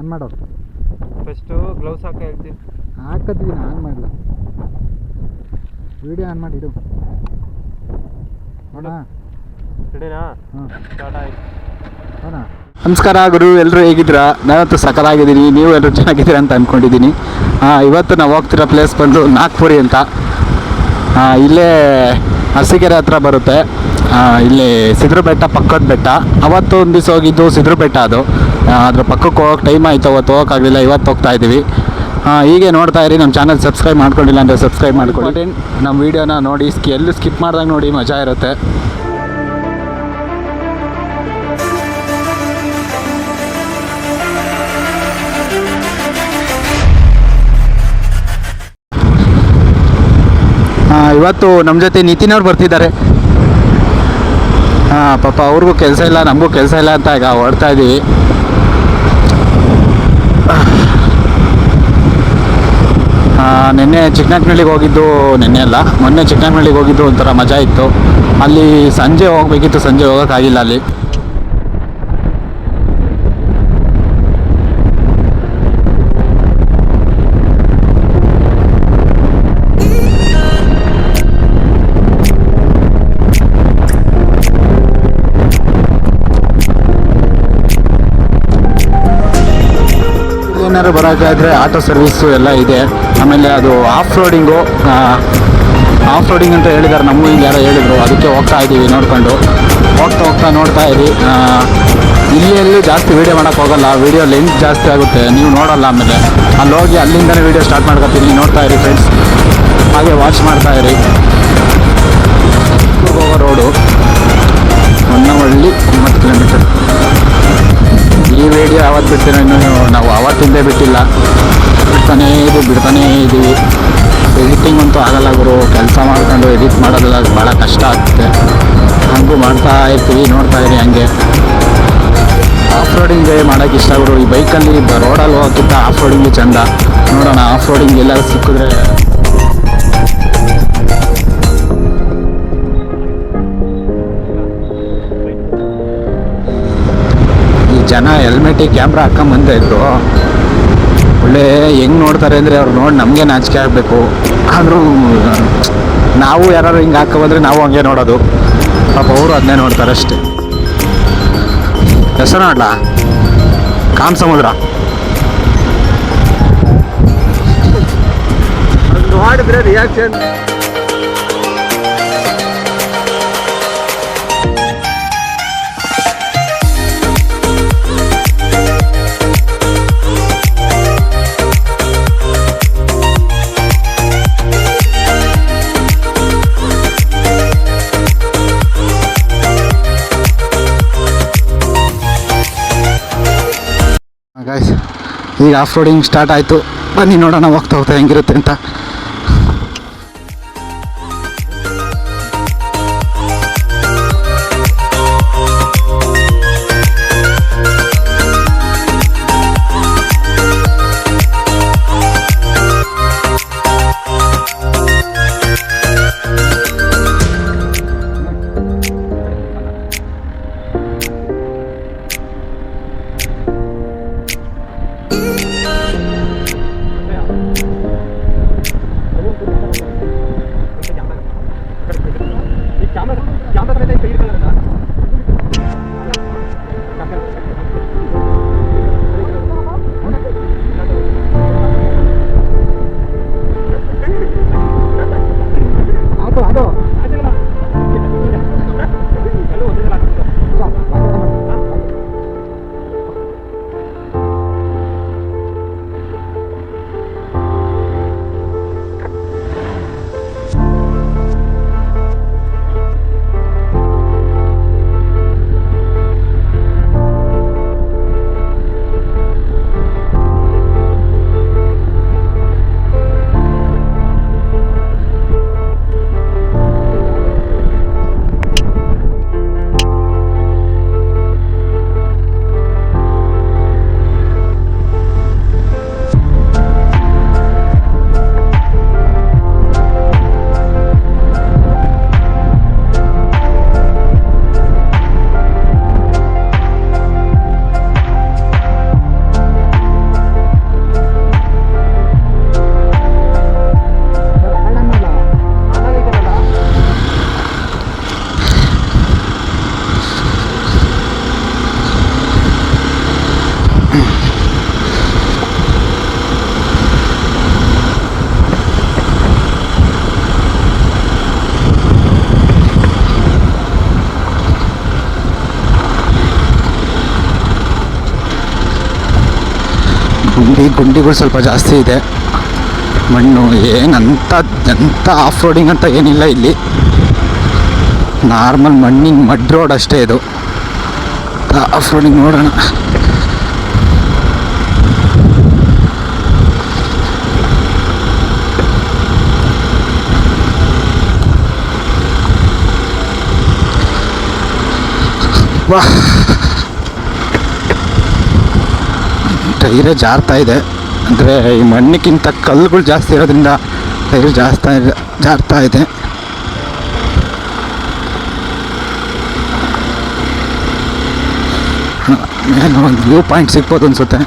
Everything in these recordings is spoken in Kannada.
ಆನ್ ಮಾಡೋದು. ಫಸ್ಟು ಗ್ಲೌಸ್ ಹಾಕ ಹೇಳ್ತೀನಿ. ಹಾಕತ್ತೀನಿ, ಆನ್ ಮಾಡಲ. ವಿಡಿಯೋ ಆನ್ ಮಾಡಿಡು ಅಣ್ಣ. ರೆಡಿನಾ? ಹಾಂ, ಸ್ಟಾರ್ಟ್ ಆಯ್ತು ಅಣ್ಣ. ನಮಸ್ಕಾರ ಗುರು, ಎಲ್ಲರೂ ಹೇಗಿದ್ದೀರಾ? ನಾನಂತೂ ಸಕಲಾಗಿದ್ದೀನಿ, ನೀವು ಎಲ್ಲರೂ ಚೆನ್ನಾಗಿದ್ದೀರಾ ಅಂತ ಅಂದ್ಕೊಂಡಿದ್ದೀನಿ. ಇವತ್ತು ನಾವು ಹೋಗ್ತಿರೋ ಪ್ಲೇಸ್ ಬಂದು ನಾಗ್ಪುರಿ ಅಂತ. ಇಲ್ಲೇ ಅರಸೀಕೆರೆ ಹತ್ರ ಬರುತ್ತೆ. ಇಲ್ಲಿ ಸಿದ್ರು ಬೆಟ್ಟ ಪಕ್ಕದ ಬೆಟ್ಟ. ಅವತ್ತು ಒಂದು ದಿವಸ ಹೋಗಿದ್ದು ಸಿದ್ರು ಬೆಟ್ಟ, ಅದು ಅದ್ರ ಪಕ್ಕಕ್ಕೆ ಹೋಗೋಕೆ ಟೈಮ್ ಆಯಿತು, ಅವತ್ತು ಹೋಗೋಕ್ಕಾಗಲಿಲ್ಲ. ಇವತ್ತು ಹೋಗ್ತಾ ಇದ್ದೀವಿ. ಹೀಗೆ ನೋಡ್ತಾ ಇರಿ. ನಮ್ಮ ಚಾನಲ್ ಸಬ್ಸ್ಕ್ರೈಬ್ ಮಾಡ್ಕೊಂಡಿಲ್ಲ ಅಂದರೆ ಸಬ್ಸ್ಕ್ರೈಬ್ ಮಾಡ್ಕೊಳ್ಳಿ. ನಮ್ಮ ವೀಡಿಯೋನ ನೋಡಿ, ಎಲ್ಲೂ ಸ್ಕಿಪ್ ಮಾಡ್ದಾಗ ನೋಡಿ, ಮಜಾ ಇರುತ್ತೆ. ಇವತ್ತು ನಮ್ಮ ಜೊತೆ ನಿತಿನ್ ಅವ್ರು ಬರ್ತಿದ್ದಾರೆ. ಪಾಪ ಅವ್ರಿಗೂ ಕೆಲಸ ಇಲ್ಲ, ನಮಗೂ ಕೆಲಸ ಇಲ್ಲ ಅಂತ ಈಗ ಹೊರಡ್ತಾ ಇದ್ದೀವಿ. ನಿನ್ನೆ ಚಿಕ್ಕನಾಕ್ನಳ್ಳಿಗೆ ಹೋಗಿದ್ದು, ನಿನ್ನೆ ಅಲ್ಲ ಮೊನ್ನೆ ಚಿಕ್ಕನಾಕ್ನಳ್ಳಿಗೆ ಹೋಗಿದ್ದು ಒಂಥರ ಮಜಾ ಇತ್ತು. ಅಲ್ಲಿ ಸಂಜೆ ಹೋಗಬೇಕಿತ್ತು, ಸಂಜೆ ಹೋಗೋಕ್ಕಾಗಿಲ್ಲ. ಅಲ್ಲಿ ಏನಾದ್ರು ಬರೋಕ್ಕಾದ್ರೆ ಆಟೋ ಸರ್ವಿಸ್ಸು ಎಲ್ಲ ಇದೆ. ಆಮೇಲೆ ಅದು ಆಫ್ ರೋಡಿಂಗ್ ಅಂತ ಹೇಳಿದ್ದಾರೆ, ನಮಗೂ ಹಿಂಗೆ ಯಾರೋ ಹೇಳಿದರು. ಅದಕ್ಕೆ ಹೋಗ್ತಾ ಇದ್ದೀವಿ ನೋಡಿಕೊಂಡು. ಹೋಗ್ತಾ ನೋಡ್ತಾ ಇರಿ. ಇಲ್ಲಿ ಜಾಸ್ತಿ ವೀಡಿಯೋ ಮಾಡೋಕ್ಕೆ ಹೋಗಲ್ಲ, ವೀಡಿಯೋ ಲೆಂತ್ ಜಾಸ್ತಿ ಆಗುತ್ತೆ, ನೀವು ನೋಡೋಲ್ಲ. ಆಮೇಲೆ ಅಲ್ಲಿ ಹೋಗಿ ಅಲ್ಲಿಂದನೇ ವೀಡಿಯೋ ಸ್ಟಾರ್ಟ್ ಮಾಡ್ಕೊತೀನಿ. ನೋಡ್ತಾ ಇರಿ ಫ್ರೆಂಡ್ಸ್, ಹಾಗೆ ವಾಚ್ ಮಾಡ್ತಾ ಇರಿ. ಹೋಗೋ ರೋಡು ಹೊನ್ನವಳ್ಳಿ 9 ಕಿಲೋಮೀಟರ್. ಈ ವಿಡಿಯೋ ಯಾವತ್ತು ಬಿಡ್ತೀನೋ ಇನ್ನೂ ನಾವು ಆವತ್ತಿಂದೇ ಬಿಟ್ಟಿಲ್ಲ, ಬಿಡ್ತಾನೇ ಇದ್ದೀವಿ. ಎಡಿಟಿಂಗ್ ಅಂತೂ ಆಗಲ್ಲ ಗುರು, ಕೆಲಸ ಮಾಡ್ಕೊಂಡು ಎಡಿಟ್ ಮಾಡೋದೆಲ್ಲ ಭಾಳ ಕಷ್ಟ ಆಗ್ತದೆ. ಹಾಗೂ ಮಾಡ್ತಾ ಇರ್ತೀವಿ, ನೋಡ್ತಾ ಇರಿ. ಹಂಗೆ ಆಫ್ ರೋಡಿಂಗ್ ಮಾಡೋಕ್ಕೆ ಇಷ್ಟ ಗುರು. ಈ ಬೈಕಲ್ಲಿ ರೋಡಲ್ಲಿ ಹೋಗೋಕ್ಕಿಂತ ಆಫ್ ರೋಡಿಂಗ್ ಚೆಂದ. ನೋಡೋಣ ಆಫ್ ರೋಡಿಂಗ್ ಎಲ್ಲರೂ ಸಿಕ್ಕಿದ್ರೆ. ಜನ ಹೆಲ್ಮೆಟಿಗೆ ಕ್ಯಾಮ್ರಾ ಹಾಕೊಂಬಂತ ಇದ್ರು. ಒಳ್ಳೆ ಹೆಂಗೆ ನೋಡ್ತಾರೆ ಅಂದರೆ ಅವ್ರು ನೋಡಿ ನಮಗೆ ನಾಚಿಕೆ ಆಗಬೇಕು. ಆದರೂ ನಾವು ಯಾರು ಹಿಂಗೆ ಹಾಕೊಂಬಂದ್ರೆ ನಾವು ಹಂಗೆ ನೋಡೋದು. ಪಾಪ ಅವರು ಅದನ್ನೇ ನೋಡ್ತಾರೆ ಅಷ್ಟೇ. ಹೆಸರು ನೋಡ್ಲಾ, ಕಾಮ್ ಸಮುದ್ರ ನೋಡಿದ್ರೆ ರಿಯಾಕ್ಷನ್. ಗಾಯ್ಸ್, ಈಗ ಆಫ್ ರೋಡಿಂಗ್ ಸ್ಟಾರ್ಟ್ ಆಯಿತು. ಬನ್ನಿ ನೋಡೋಣ ಹೋಗ್ತಾ ಹೆಂಗಿರುತ್ತೆ ಅಂತ. ಗುಂಡಿಗಳು ಸ್ವಲ್ಪ ಜಾಸ್ತಿ ಇದೆ. ಮಣ್ಣು ಎಂಥ ಆಫ್ ರೋಡಿಂಗ್ ಅಂತ ಏನಿಲ್ಲ ಇಲ್ಲಿ. ನಾರ್ಮಲ್ ಮಣ್ಣಿನ ಮಡ್ ರೋಡ್ ಅಷ್ಟೇ ಇದು. ಆಫ್ ರೋಡಿಂಗ್ ನೋಡೋಣ. ವಾ, ಟೈರೇ ಜಾರ್ತಾ ಇದೆ. ಅಂದರೆ ಈ ಮಣ್ಣಿಗಿಂತ ಕಲ್ಲುಗಳು ಜಾಸ್ತಿ ಇರೋದ್ರಿಂದ ಟೈರ್ ಜಾರ್ತಾ ಇದೆ. ಮೇಲೆ ಒಂದು ವ್ಯೂ ಪಾಯಿಂಟ್ ಸಿಗ್ಬೋದು ಅನಿಸುತ್ತೆ.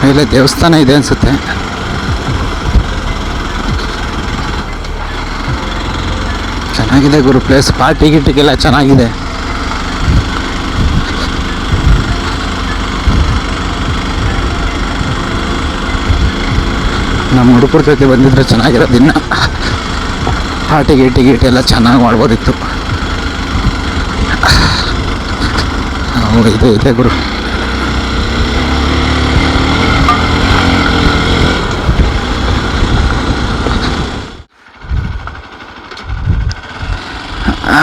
ಮೇಲೆ ದೇವಸ್ಥಾನ ಇದೆ ಅನಿಸುತ್ತೆ. ಚೆನ್ನಾಗಿದೆ ಗುರು ಪ್ಲೇಸ್. ಪಾರ್ಟಿ ಗಿಟ್ಟಿಗೆಲ್ಲ ಚೆನ್ನಾಗಿದೆ. ನಮ್ಮ ಹುಡುಗರ ಜೊತೆ ಬಂದಿದ್ರೆ ಚೆನ್ನಾಗಿರೋದು. ಇನ್ನು ಪಾರ್ಟಿ ಗೀಟಿ ಎಲ್ಲ ಚೆನ್ನಾಗಿ ಮಾಡ್ಬೋದಿತ್ತು. ಇದು ಇದೆ ಗುರು.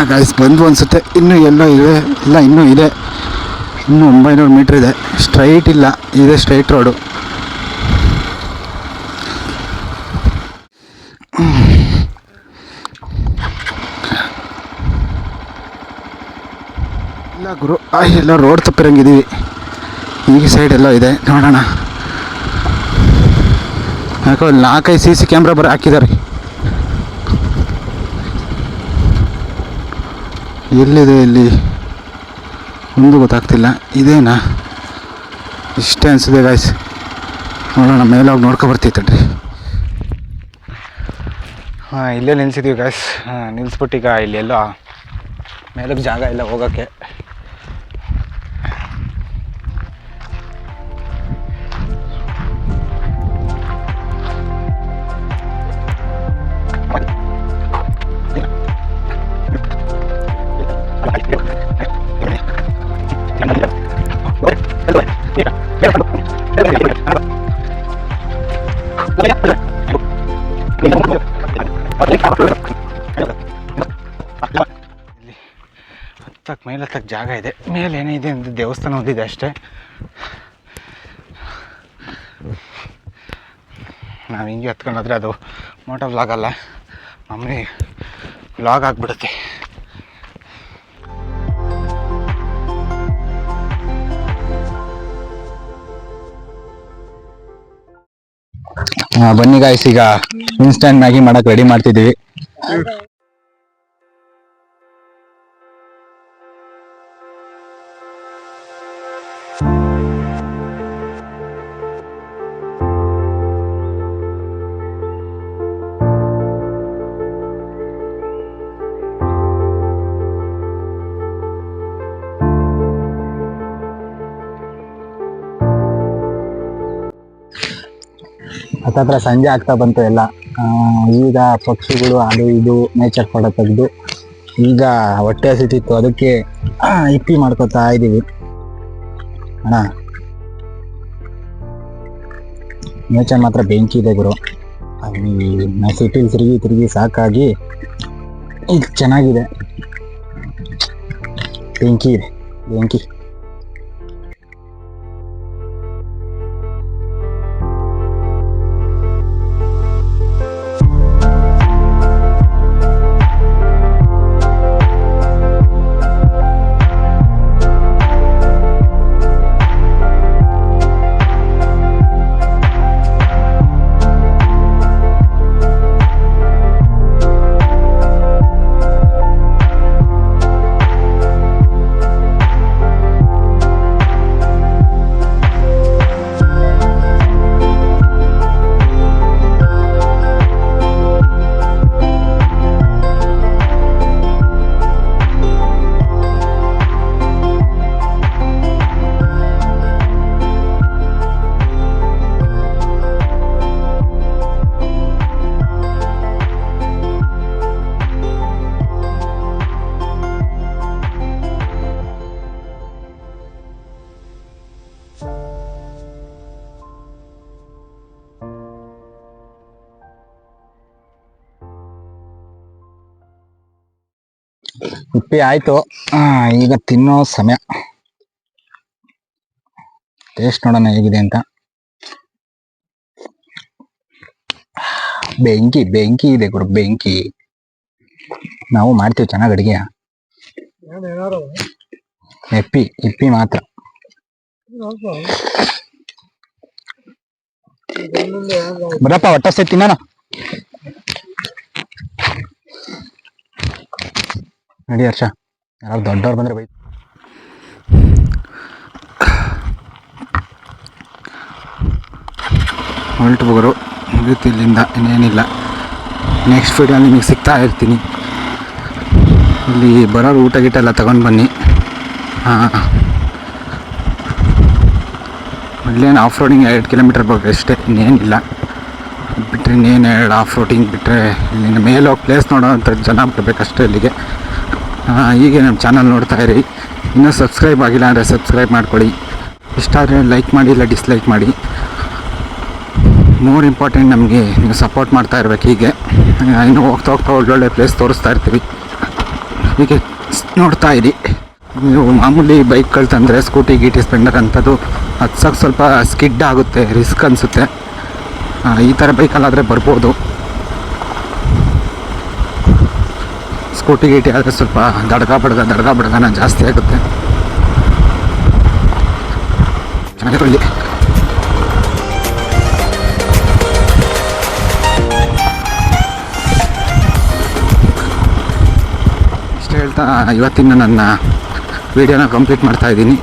ಗಾಯ್ಸ್ ಬಂದು ಅನಿಸುತ್ತೆ. ಇನ್ನೂ ಎಲ್ಲೋ ಇದೆ, ಇಲ್ಲ ಇನ್ನೂ ಇದೆ. ಇನ್ನೂ 900 ಮೀಟ್ರ್ ಇದೆ. ಸ್ಟ್ರೈಟ್ ಇಲ್ಲ, ಇದೆ ಸ್ಟ್ರೈಟ್ ರೋಡು. ಇಲ್ಲ ಗುರು, ಎಲ್ಲ ರೋಡ್ ತಪ್ಪಿರಂಗಿದ್ದೀವಿ. ಈ ಸೈಡ್ ಎಲ್ಲ ಇದೆ, ನೋಡೋಣ. ಯಾಕೋ 4-5 CC ಕ್ಯಾಮ್ರಾ ಹಾಕಿದ್ದಾರೆ. ಎಲ್ಲಿದೆ ಇಲ್ಲಿ ಒಂದು ಗೊತ್ತಾಗ್ತಿಲ್ಲ. ಇದೇನಾ? ಇಷ್ಟೇ ಅನಿಸಿದೆ ಗಾಯ್ಸ್. ನೋಡೋಣ, ಮೇಲೆ ಹೋಗಿ ನೋಡ್ಕೊಬರ್ತಿತ್ತೇನ್ರಿ. ಇಲ್ಲೇ ನಿಲ್ಸಿದ್ದೀವಿ ಗಾಯ್ಸ್. ನಿಲ್ಲಿಸ್ಬಿಟ್ಟೀಗ ಇಲ್ಲೆಲ್ಲೋ ಮೇಲಕ್ಕೆ ಜಾಗ ಇಲ್ಲ ಹೋಗೋಕ್ಕೆ. ಮೇಲೆ ಹತ್ತಕ್ಕೆ ಜಾಗ ಇದೆ. ಮೇಲೆ ಏನಿದೆ ಅಂದರೆ ದೇವಸ್ಥಾನ ಒಂದಿದೆ ಅಷ್ಟೇ. ನಾವು ಹಿಂಗೆ ಹತ್ಕೊಂಡೋದ್ರೆ ಅದು ಮೋಟೋ ವ್ಲಾಗ್ ಅಲ್ಲ, ಮಾಮೂಲಿ ವ್ಲಾಗ್ ಆಗಿಬಿಡುತ್ತೆ. ಬನ್ನಿ ಗಾಯ್ಸ್, ಈಗ ಇನ್ಸ್ಟಂಟ್ ಮ್ಯಾಗಿ ಮಾಡಕ್ಕೆ ರೆಡಿ ಮಾಡ್ತಿದ್ದೀವಿ. ಹತ್ತತ್ರ ಸಂಜೆ ಆಗ್ತಾ ಬಂತು ಎಲ್ಲ. ಈಗ ಪಕ್ಷಿಗಳು ಅದು ಇದು ನೇಚರ್ ಫೋಟೋ ತೆಗೆದು ಈಗ ಹೊಟ್ಟೆ ಹಸಿತಿತ್ತು, ಅದಕ್ಕೆ ಇಪ್ಪಿ ಮಾಡ್ಕೊತಾ ಇದ್ದೀವಿ ಅಣ್ಣ. ನೇಚರ್ ಮಾತ್ರ ಬೆಂಕಿ ಇದೆ ಗುರು. ನಾ ಸಿಟಿಲಿ ತಿರುಗಿ ಸಾಕಾಗಿ ಈಗ ಚೆನ್ನಾಗಿದೆ. ಬೆಂಕಿ ಇದೆ, ಬೆಂಕಿ. ಉಪ್ಪಿ ಆಯಿತು. ಈಗ ತಿನ್ನೋ ಸಮಯ. ಟೇಸ್ಟ್ ನೋಡೋಣ ಹೇಗಿದೆ ಅಂತ. ಬೆಂಕಿ ಬೆಂಕಿ ಇದೆ ಗುರು, ಬೆಂಕಿ. ನಾವು ಮಾಡ್ತೀವಿ ಚೆನ್ನಾಗಿ ಅಡುಗೆ. ಇಪ್ಪಿ ಇಪ್ಪಿ ಮಾತ್ರ. ಬರಪ್ಪ ಒಟ್ಟಸೆ ತಿನ್ನೋಣ. ನಡಿ ಹರ್ಷ, ಯಾರು ದೊಡ್ಡವ್ರು ಬಂದ್ರೆ ಬೈ. ಹೊಲ್ಟು ಹೋಗೋರು ಮುಗಿತು ಇಲ್ಲಿಂದ, ಇನ್ನೇನಿಲ್ಲ. ನೆಕ್ಸ್ಟ್ ವಿಡಿಯೋಲಿ ನಿಮಗೆ ಸಿಗ್ತಾ ಇರ್ತೀನಿ. ಇಲ್ಲಿ ಬರೋರು ಊಟ ಗೀಟ ಎಲ್ಲ ತಗೊಂಡು ಬನ್ನಿ. ಇಲ್ಲೇನು ಆಫ್ ರೋಡಿಂಗ್ 2 ಕಿಲೋಮೀಟರ್ ಬಗ್ಗೆ ಅಷ್ಟೇ, ಇನ್ನೇನಿಲ್ಲ. ಬಿಟ್ಟರೆ ಇನ್ನೇನು 2 ಆಫ್ ರೋಡಿಂಗ್ ಬಿಟ್ಟರೆ ಇಲ್ಲಿಂದ ಮೇಲೆ ಹೋಗಿ ಪ್ಲೇಸ್ ನೋಡೋವಂಥ ಜನ ಬರಬೇಕಷ್ಟೇ ಇಲ್ಲಿಗೆ. ಹೀಗೆ ನಮ್ಮ ಚಾನಲ್ ನೋಡ್ತಾ ಇರಿ. ಇನ್ನೂ ಸಬ್ಸ್ಕ್ರೈಬ್ ಆಗಿಲ್ಲ ಅಂದರೆ ಸಬ್ಸ್ಕ್ರೈಬ್ ಮಾಡ್ಕೊಳ್ಳಿ. ಇಷ್ಟ ಆದರೆ ಲೈಕ್ ಮಾಡಿ, ಇಲ್ಲ ಡಿಸ್ಲೈಕ್ ಮಾಡಿ. ಮೋರ್ ಇಂಪಾರ್ಟೆಂಟ್, ನಮಗೆ ನೀವು ಸಪೋರ್ಟ್ ಮಾಡ್ತಾ ಇರ್ಬೇಕು. ಹೀಗೆ ಇನ್ನೂ ಹೋಗ್ತಾ ಹೋಗ್ತಾ ಒಳ್ಳೊಳ್ಳೆ ಪ್ಲೇಸ್ ತೋರಿಸ್ತಾ ಇರ್ತೀವಿ. ಹೀಗೆ ನೋಡ್ತಾ ಇರಿ. ನೀವು ಮಾಮೂಲಿ ಬೈಕ್ಗಳು ತಂದರೆ ಸ್ಕೂಟಿ ಗೀಟಿ ಸ್ಪೆಂಡರ್ ಅಂಥದ್ದು ಹತ್ಸೋಕ್ಕೆ ಸ್ವಲ್ಪ ಸ್ಕಿಡ್ ಆಗುತ್ತೆ, ರಿಸ್ಕ್ ಅನಿಸುತ್ತೆ. ಈ ಥರ ಬೈಕಲ್ಲಾದರೆ ಬರ್ಬೋದು. ಸ್ಕೂಟಿ ಗೀಟಿ ಆದರೆ ಸ್ವಲ್ಪ ದಡ್ಗ ಬಡ್ಗನ ಜಾಸ್ತಿ ಆಗುತ್ತೆ. ಚೆನ್ನಾಗಿರಲಿ. ಇಷ್ಟು ಹೇಳ್ತಾ ಇವತ್ತಿನ ನನ್ನ ವೀಡಿಯೋನ ಕಂಪ್ಲೀಟ್ ಮಾಡ್ತಾಯಿದ್ದೀನಿ.